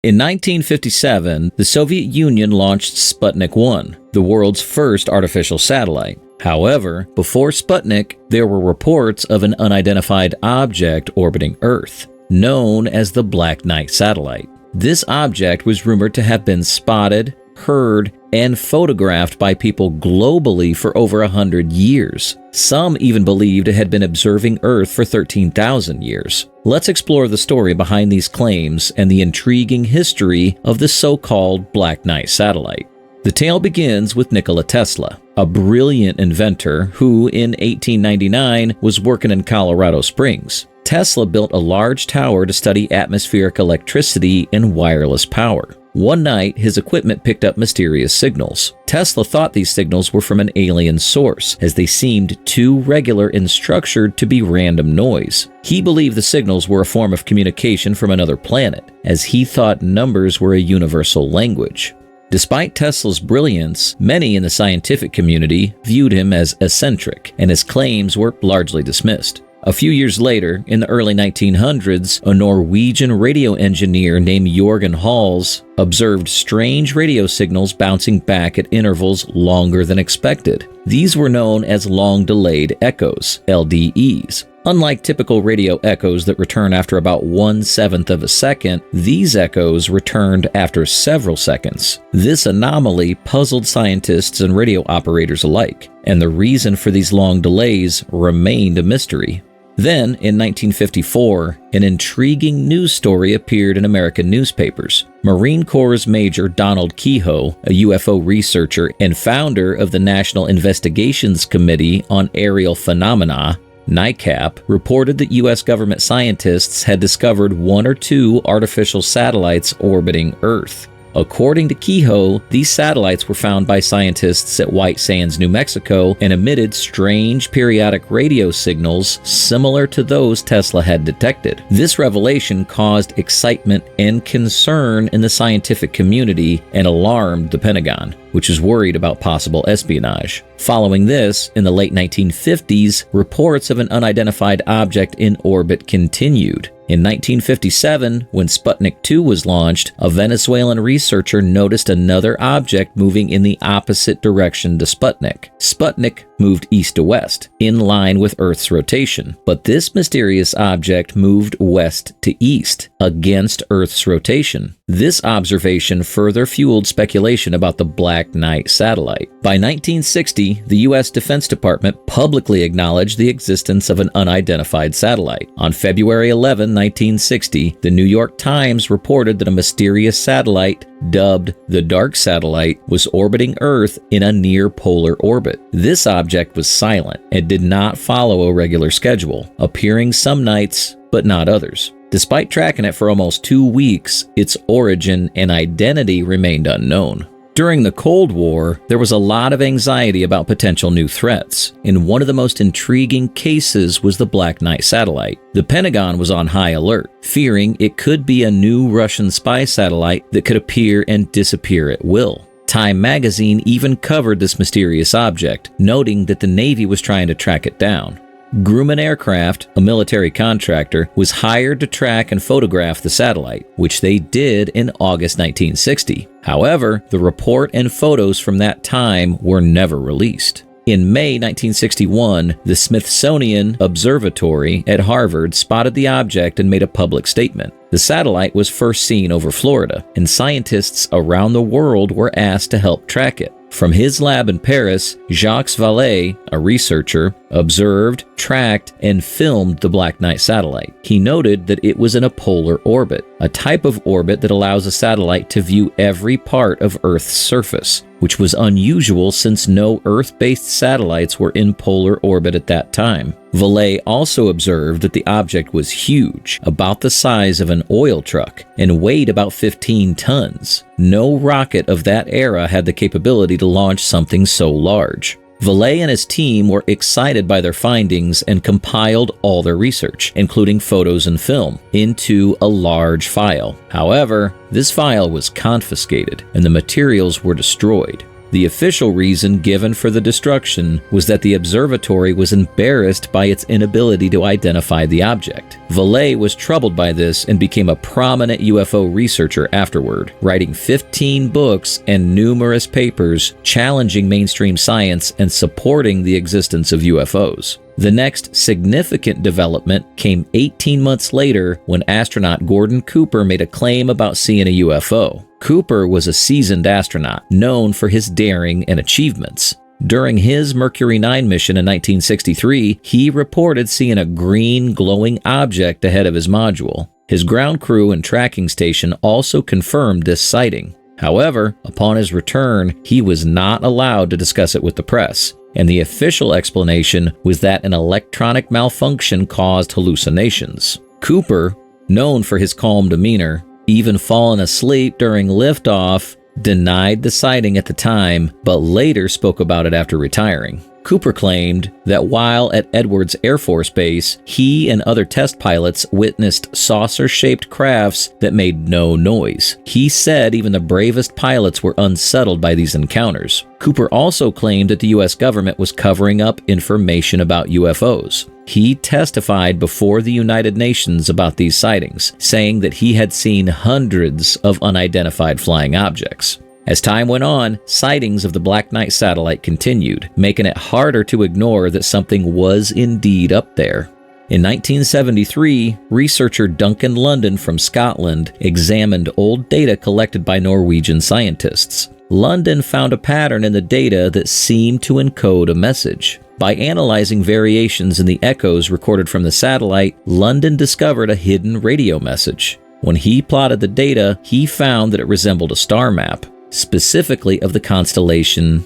In 1957, the Soviet Union launched Sputnik 1, the world's first artificial satellite. However, before Sputnik, there were reports of an unidentified object orbiting Earth, known as the Black Knight satellite. This object was rumored to have been spotted, heard, and photographed by people globally for over 100 years. Some even believed it had been observing Earth for 13,000 years. Let's explore the story behind these claims and the intriguing history of the so-called Black Knight satellite. The tale begins with Nikola Tesla, a brilliant inventor who, in 1899, was working in Colorado Springs. Tesla built a large tower to study atmospheric electricity and wireless power. One night, his equipment picked up mysterious signals. Tesla thought these signals were from an alien source, as they seemed too regular in structure to be random noise. He believed the signals were a form of communication from another planet, as he thought numbers were a universal language. Despite Tesla's brilliance, many in the scientific community viewed him as eccentric, and his claims were largely dismissed. A few years later, in the early 1900s, a Norwegian radio engineer named Jørgen Hals observed strange radio signals bouncing back at intervals longer than expected. These were known as long-delayed echoes, LDEs. Unlike typical radio echoes that return after about 1/7 of a second, these echoes returned after several seconds. This anomaly puzzled scientists and radio operators alike, and the reason for these long delays remained a mystery. Then, in 1954, an intriguing news story appeared in American newspapers. Marine Corps Major Donald Kehoe, a UFO researcher and founder of the National Investigations Committee on Aerial Phenomena, NICAP, reported that U.S. government scientists had discovered 1 or 2 artificial satellites orbiting Earth. According to Kehoe, these satellites were found by scientists at White Sands, New Mexico, and emitted strange periodic radio signals similar to those Tesla had detected. This revelation caused excitement and concern in the scientific community and alarmed the Pentagon, which is worried about possible espionage. Following this, in the late 1950s, reports of an unidentified object in orbit continued. In 1957, when Sputnik 2 was launched, a Venezuelan researcher noticed another object moving in the opposite direction to Sputnik. Sputnik moved east to west, in line with Earth's rotation, but this mysterious object moved west to east, against Earth's rotation. This observation further fueled speculation about the Black Knight satellite. By 1960, the U.S. Defense Department publicly acknowledged the existence of an unidentified satellite. On February 11, 1960, the New York Times reported that a mysterious satellite, dubbed the Dark Satellite, was orbiting Earth in a near-polar orbit. This object was silent and did not follow a regular schedule, appearing some nights but not others. Despite tracking it for almost 2 weeks, its origin and identity remained unknown. During the Cold War, there was a lot of anxiety about potential new threats, and one of the most intriguing cases was the Black Knight satellite. The Pentagon was on high alert, fearing it could be a new Russian spy satellite that could appear and disappear at will. Time magazine even covered this mysterious object, noting that the Navy was trying to track it down. Grumman Aircraft, a military contractor, was hired to track and photograph the satellite, which they did in August 1960. However, the report and photos from that time were never released. In May 1961, the Smithsonian Observatory at Harvard spotted the object and made a public statement. The satellite was first seen over Florida, and scientists around the world were asked to help track it. From his lab in Paris, Jacques Vallée, a researcher, observed, tracked, and filmed the Black Knight satellite. He noted that it was in a polar orbit, a type of orbit that allows a satellite to view every part of Earth's surface, which was unusual since no Earth-based satellites were in polar orbit at that time. Vallée also observed that the object was huge, about the size of an oil truck, and weighed about 15 tons. No rocket of that era had the capability to launch something so large. Vallée and his team were excited by their findings and compiled all their research, including photos and film, into a large file. However, this file was confiscated and the materials were destroyed. The official reason given for the destruction was that the observatory was embarrassed by its inability to identify the object. Vallée was troubled by this and became a prominent UFO researcher afterward, writing 15 books and numerous papers challenging mainstream science and supporting the existence of UFOs. The next significant development came 18 months later when astronaut Gordon Cooper made a claim about seeing a UFO. Cooper was a seasoned astronaut, known for his daring and achievements. During his Mercury 9 mission in 1963, he reported seeing a green glowing object ahead of his module. His ground crew and tracking station also confirmed this sighting. However, upon his return, he was not allowed to discuss it with the press, and the official explanation was that an electronic malfunction caused hallucinations. Cooper, known for his calm demeanor, even fallen asleep during liftoff, denied the sighting at the time, but later spoke about it after retiring. Cooper claimed that while at Edwards Air Force Base, he and other test pilots witnessed saucer-shaped crafts that made no noise. He said even the bravest pilots were unsettled by these encounters. Cooper also claimed that the U.S. government was covering up information about UFOs. He testified before the United Nations about these sightings, saying that he had seen hundreds of unidentified flying objects. As time went on, sightings of the Black Knight satellite continued, making it harder to ignore that something was indeed up there. In 1973, researcher Duncan London from Scotland examined old data collected by Norwegian scientists. London found a pattern in the data that seemed to encode a message. By analyzing variations in the echoes recorded from the satellite, London discovered a hidden radio message. When he plotted the data, he found that it resembled a star map, specifically of the constellation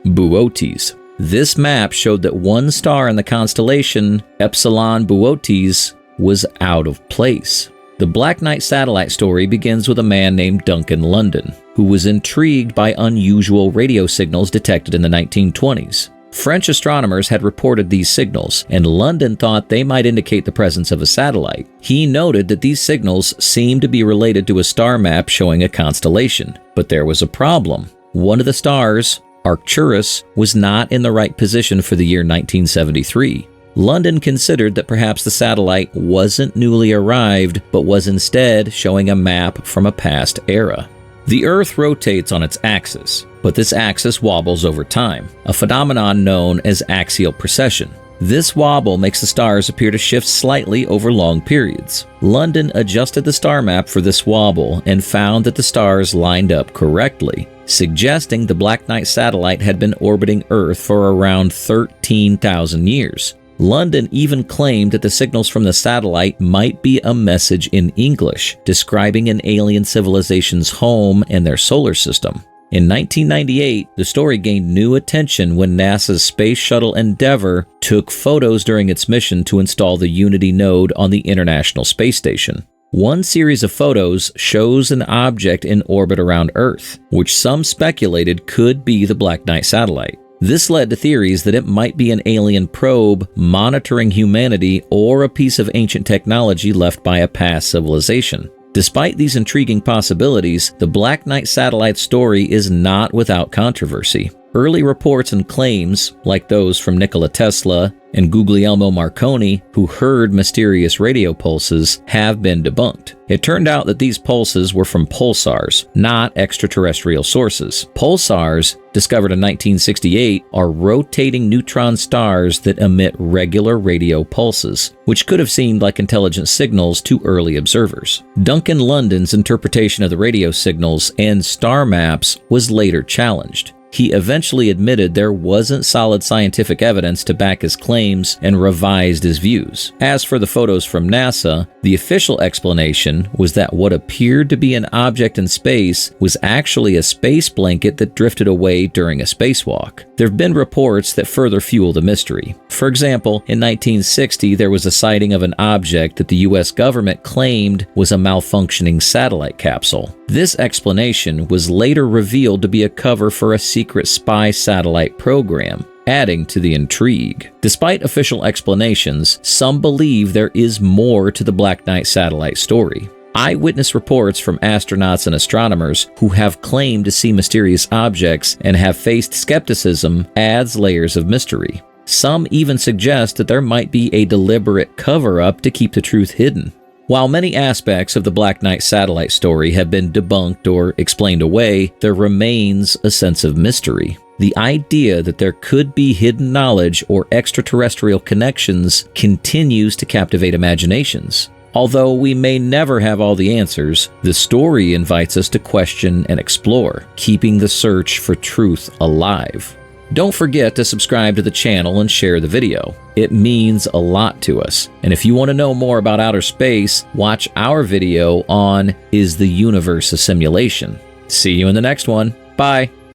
Boötes. This map showed that one star in the constellation, Epsilon Boötes, was out of place. The Black Knight satellite story begins with a man named Duncan London, who was intrigued by unusual radio signals detected in the 1920s. French astronomers had reported these signals, and London thought they might indicate the presence of a satellite. He noted that these signals seemed to be related to a star map showing a constellation, but there was a problem. One of the stars, Arcturus, was not in the right position for the year 1973. London considered that perhaps the satellite wasn't newly arrived, but was instead showing a map from a past era. The Earth rotates on its axis, but this axis wobbles over time, a phenomenon known as axial precession. This wobble makes the stars appear to shift slightly over long periods. London adjusted the star map for this wobble and found that the stars lined up correctly, suggesting the Black Knight satellite had been orbiting Earth for around 13,000 years. London even claimed that the signals from the satellite might be a message in English, describing an alien civilization's home and their solar system. In 1998, the story gained new attention when NASA's Space Shuttle Endeavour took photos during its mission to install the Unity node on the International Space Station. One series of photos shows an object in orbit around Earth, which some speculated could be the Black Knight satellite. This led to theories that it might be an alien probe monitoring humanity or a piece of ancient technology left by a past civilization. Despite these intriguing possibilities, the Black Knight satellite story is not without controversy. Early reports and claims, like those from Nikola Tesla and Guglielmo Marconi, who heard mysterious radio pulses, have been debunked. It turned out that these pulses were from pulsars, not extraterrestrial sources. Pulsars, discovered in 1968, are rotating neutron stars that emit regular radio pulses, which could have seemed like intelligent signals to early observers. Duncan London's interpretation of the radio signals and star maps was later challenged. He eventually admitted there wasn't solid scientific evidence to back his claims and revised his views. As for the photos from NASA, the official explanation was that what appeared to be an object in space was actually a space blanket that drifted away during a spacewalk. There have been reports that further fuel the mystery. For example, in 1960, there was a sighting of an object that the U.S. government claimed was a malfunctioning satellite capsule. This explanation was later revealed to be a cover for a secret spy satellite program, adding to the intrigue. Despite official explanations, some believe there is more to the Black Knight satellite story. Eyewitness reports from astronauts and astronomers who have claimed to see mysterious objects and have faced skepticism adds layers of mystery. Some even suggest that there might be a deliberate cover-up to keep the truth hidden. While many aspects of the Black Knight satellite story have been debunked or explained away, there remains a sense of mystery. The idea that there could be hidden knowledge or extraterrestrial connections continues to captivate imaginations. Although we may never have all the answers, the story invites us to question and explore, keeping the search for truth alive. Don't forget to subscribe to the channel and share the video. It means a lot to us. And if you want to know more about outer space, watch our video on Is the Universe a Simulation? See you in the next one. Bye.